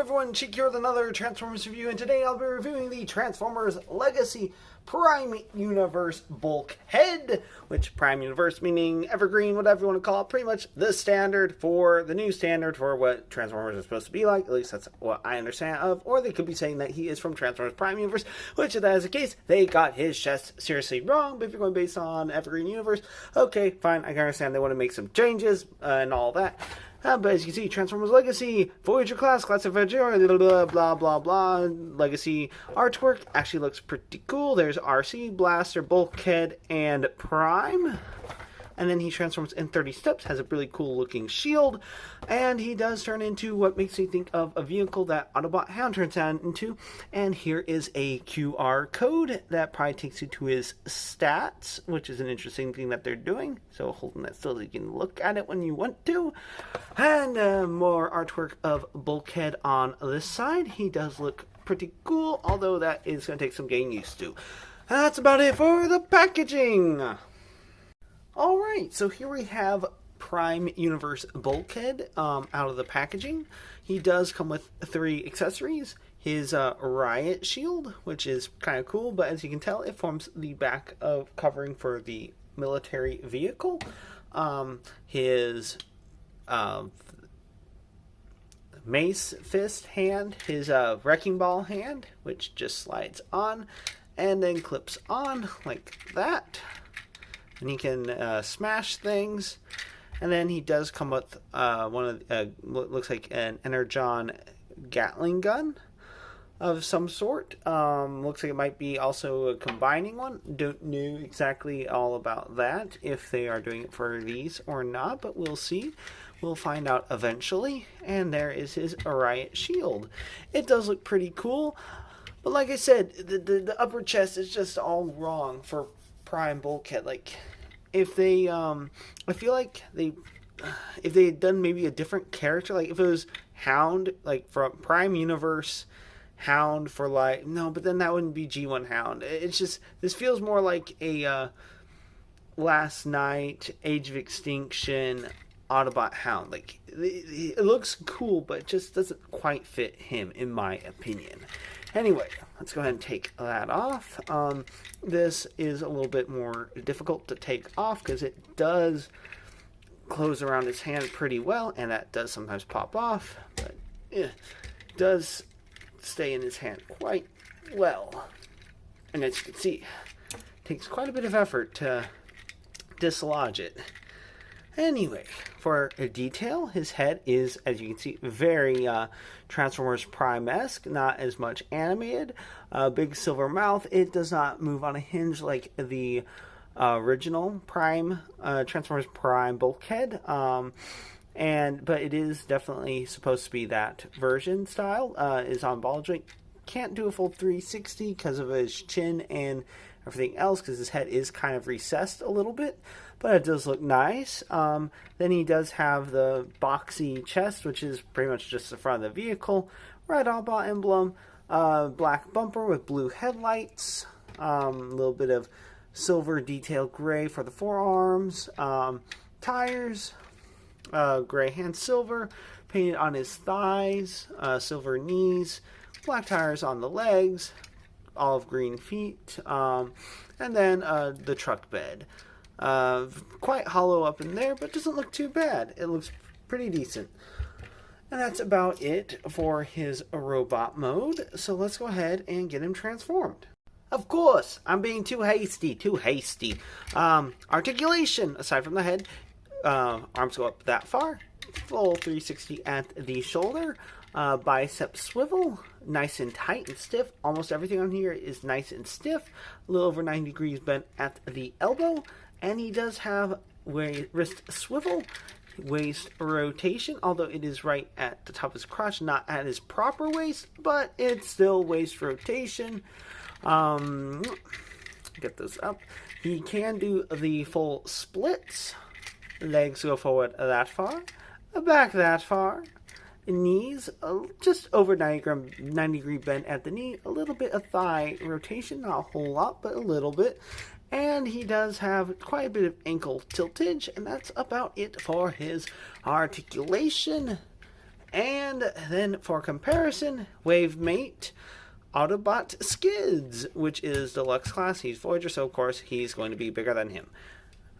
everyone, Sheek here with another Transformers review, and today I'll be reviewing the Transformers Legacy Prime Universe Bulkhead, which Prime Universe meaning Evergreen, whatever you want to call it, pretty much the standard for, the new standard for what Transformers are supposed to be like, at least that's what I understand of, or they could be saying that he is from Transformers Prime Universe, which if that is the case, they got his chest seriously wrong, but if you're going based on Evergreen Universe, okay, fine, I can understand they want to make some changes and all that. But as you can see, Transformers Legacy, Voyager class of Voyager, blah, blah, blah, blah. Legacy artwork actually looks pretty cool. There's RC, Blaster, Bulkhead, and Prime. And then he transforms in 30 steps, has a really cool looking shield, and he does turn into what makes me think of a vehicle that Autobot Hound turns into. And here is a QR code that probably takes you to his stats, which is an interesting thing that they're doing. So holding that still so you can look at it when you want to. And more artwork of Bulkhead on this side. He does look pretty cool, although that is going to take some getting used to. And that's about it for the packaging. Alright, so here we have Prime Universe Bulkhead out of the packaging. He does come with 3 accessories. His Orion Shield, which is kind of cool, but as you can tell, it forms the back of covering for the military vehicle. His mace fist hand, his wrecking ball hand, which just slides on and then clips on like that. And he can smash things. And then he does come with one of what looks like an Energon Gatling gun of some sort. Looks like it might be also a combining one. Don't know exactly all about that, if they are doing it for these or not, but we'll see. We'll find out eventually. And there is his Orion Shield. It does look pretty cool. But like I said, the upper chest is just all wrong for Prime Bulkhead. Like, if they I feel like if they had done maybe a different character, like if it was Hound, like from Prime Universe Hound for like, no, but then that wouldn't be G1 Hound. It's just, this feels more like a Last Night, Age of Extinction Autobot Hound. Like, it looks cool, but it just doesn't quite fit him, in my opinion. Anyway, let's go ahead and take that off. This is a little bit more difficult to take off because it does close around his hand pretty well, and that does sometimes pop off, but it does stay in his hand quite well. And as you can see, it takes quite a bit of effort to dislodge it. Anyway, for a detail, his head is, as you can see, very Transformers Prime-esque, not as much animated. Big silver mouth. It does not move on a hinge like the original Prime Transformers Prime Bulkhead. But it is definitely supposed to be that version style. Is on ball joint. Can't do a full 360 because of his chin and everything else, because his head is kind of recessed a little bit, but it does look nice. Then he does have the boxy chest, which is pretty much just the front of the vehicle. Red Autobot emblem, black bumper with blue headlights, a little bit of silver detailed gray for the forearms, tires, gray hand silver, painted on his thighs, silver knees, black tires on the legs, olive green feet, and then the truck bed. Quite hollow up in there, but doesn't look too bad. It looks pretty decent. And that's about it for his robot mode. So let's go ahead and get him transformed. Of course, I'm being too hasty. Articulation, aside from the head, arms go up that far. Full 360 at the shoulder. Bicep swivel, nice and tight and stiff. Almost everything on here is nice and stiff. A little over 90 degrees bent at the elbow. And he does have wrist swivel, waist rotation, although it is right at the top of his crotch, not at his proper waist, but it's still waist rotation. Get those up. He can do the full splits. Legs go forward that far, back that far. Knees, just over 90 degree bend at the knee. A little bit of thigh rotation, not a whole lot, but a little bit. And he does have quite a bit of ankle tiltage, and that's about it for his articulation. And then for comparison, Wavemate Autobot Skids, which is deluxe class. He's Voyager, so of course he's going to be bigger than him.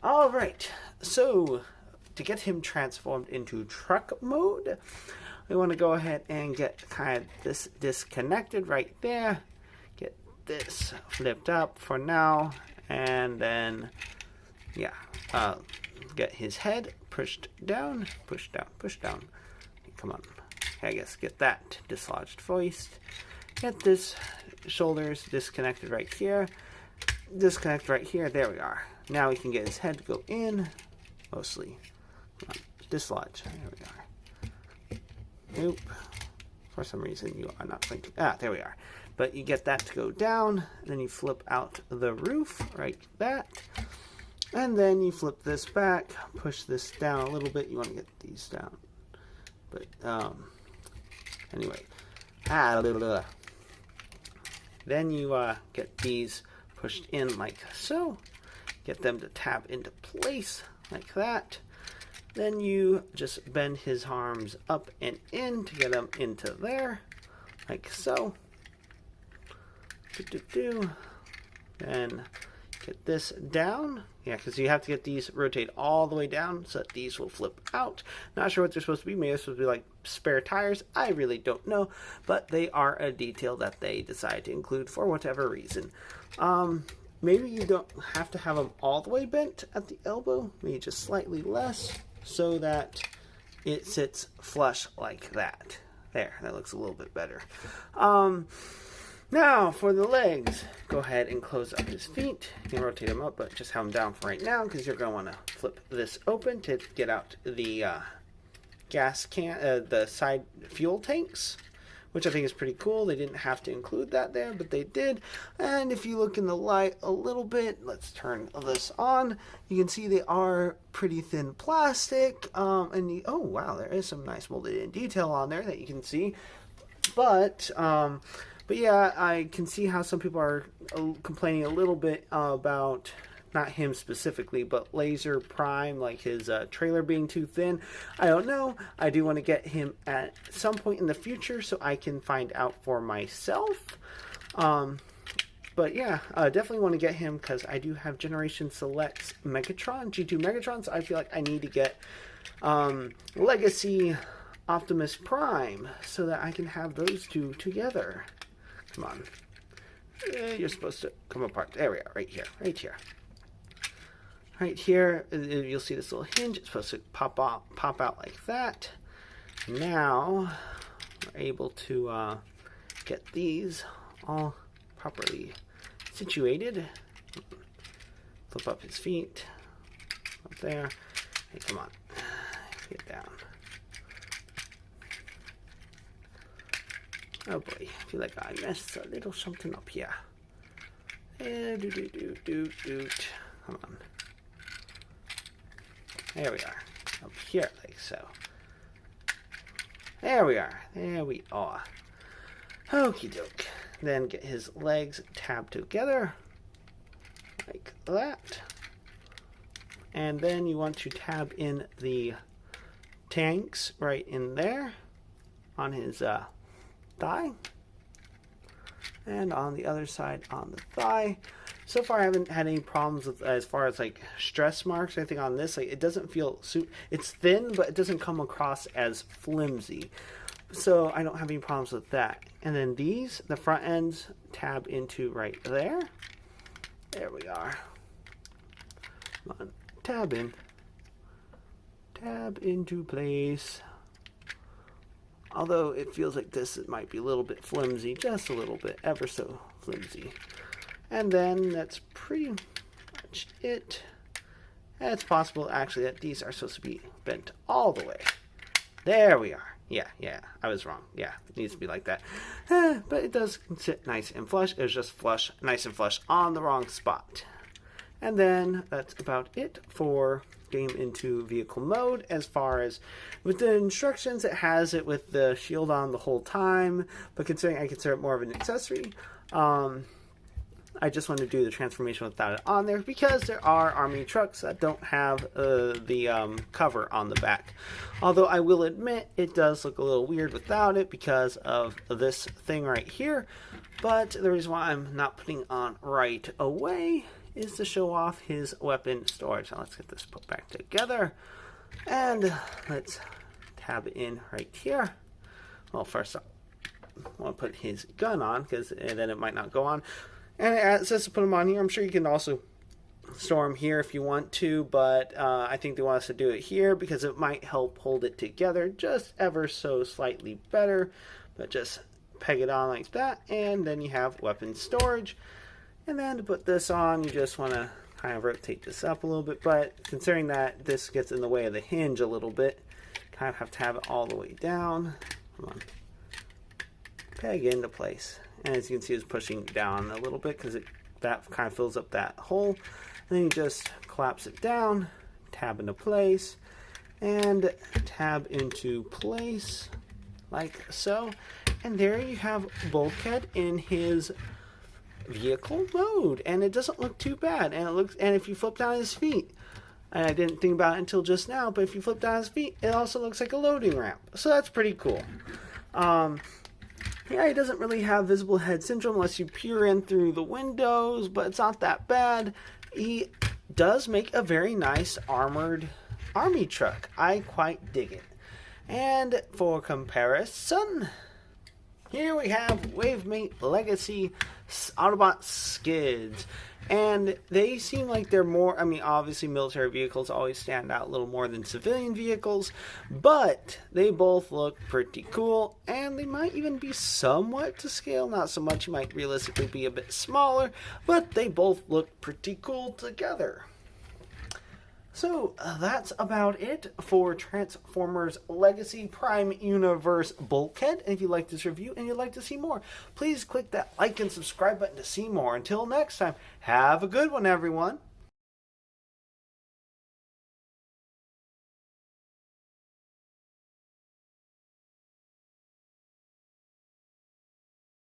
Alright, so to get him transformed into truck mode, we want to go ahead and get kind of this disconnected right there. Get this flipped up for now, and then, yeah, get his head pushed down, push down, push down. Come on, I guess get that dislodged first. Get this shoulders disconnected right here, disconnect right here. There we are. Now we can get his head to go in, mostly. Come on, dislodge. There we are. Nope. For some reason you are not going to. There we are. But you get that to go down, then you flip out the roof, like that. And then you flip this back, push this down a little bit. You want to get these down. But, anyway. Then you get these pushed in like so. Get them to tap into place like that. Then you just bend his arms up and in to get them into there, like so. Then get this down. Yeah, because you have to get these rotate all the way down so that these will flip out. Not sure what they're supposed to be. Maybe they're supposed to be like spare tires. I really don't know. But they are a detail that they decide to include for whatever reason. Maybe you don't have to have them all the way bent at the elbow. Maybe just slightly less, so that it sits flush like that. There, that looks a little bit better. Now, for the legs, go ahead and close up his feet. You can rotate them up, but just have them down for right now, because you're going to want to flip this open to get out the gas can, the side fuel tanks, which I think is pretty cool. They didn't have to include that there, but they did. And if you look in the light a little bit, let's turn this on. You can see they are pretty thin plastic. Oh wow, there is some nice molded in detail on there that you can see. But yeah, I can see how some people are complaining a little bit about, not him specifically, but Laser Prime, like his trailer being too thin. I don't know. I do want to get him at some point in the future so I can find out for myself. But yeah, definitely want to get him because I do have Generation Selects Megatron, G2 Megatron, so I feel like I need to get Legacy Optimus Prime so that I can have those two together. Come on. You're supposed to come apart. There we are, right here, right here. Right here, you'll see this little hinge. It's supposed to pop out like that. Now, we're able to get these all properly situated. Flip up his feet. Up there. Hey, come on. Get down. Oh boy, I feel like I messed a little something up here. Come on. There we are. Up here, like so. There we are. There we are. Okie doke. Then get his legs tabbed together. Like that. And then you want to tab in the tanks right in there. On his thigh. And on the other side on the thigh. So far I haven't had any problems with as far as like stress marks or anything on this. Like it doesn't feel it's thin, but it doesn't come across as flimsy. So I don't have any problems with that. And then these, the front ends tab into right there. There we are. Come on, tab in. Tab into place. Although it feels like this, it might be a little bit flimsy, just a little bit, ever so flimsy. And then that's pretty much it. And it's possible actually that these are supposed to be bent all the way. There we are. Yeah, I was wrong. Yeah, it needs to be like that. But it does sit nice and flush. It was just flush, nice and flush on the wrong spot. And then that's about it for game into vehicle mode. As far as with the instructions, it has it with the shield on the whole time, but considering I consider it more of an accessory, I just want to do the transformation without it on there because there are army trucks that don't have the cover on the back. Although I will admit it does look a little weird without it because of this thing right here. But the reason why I'm not putting on right away is to show off his weapon storage. Now let's get this put back together. And let's tab in right here. Well, first I want to put his gun on because then it might not go on. And it says to put them on here. I'm sure you can also store them here if you want to, but I think they want us to do it here because it might help hold it together just ever so slightly better. But just peg it on like that, and then you have weapon storage. And then to put this on, you just want to kind of rotate this up a little bit, but considering that this gets in the way of the hinge a little bit, kind of have to have it all the way down. Come on. Peg into place. And as you can see, it's pushing down a little bit because that kind of fills up that hole. And then you just collapse it down, tab into place, and tab into place like so. And there you have Bulkhead in his vehicle mode, and it doesn't look too bad. And if you flip down his feet, and I didn't think about it until just now, but if you flip down his feet, it also looks like a loading ramp. So that's pretty cool. Yeah, he doesn't really have visible head syndrome unless you peer in through the windows, but it's not that bad. He does make a very nice armored army truck. I quite dig it. And for comparison, here we have Wavemate Legacy Autobot Skids. And they seem like they're more, I mean, obviously military vehicles always stand out a little more than civilian vehicles, but they both look pretty cool, and they might even be somewhat to scale. Not so much, you might realistically be a bit smaller, but they both look pretty cool together. So that's about it for Transformers Legacy Prime Universe Bulkhead. And if you like this review and you'd like to see more, please click that like and subscribe button to see more. Until next time, have a good one, everyone.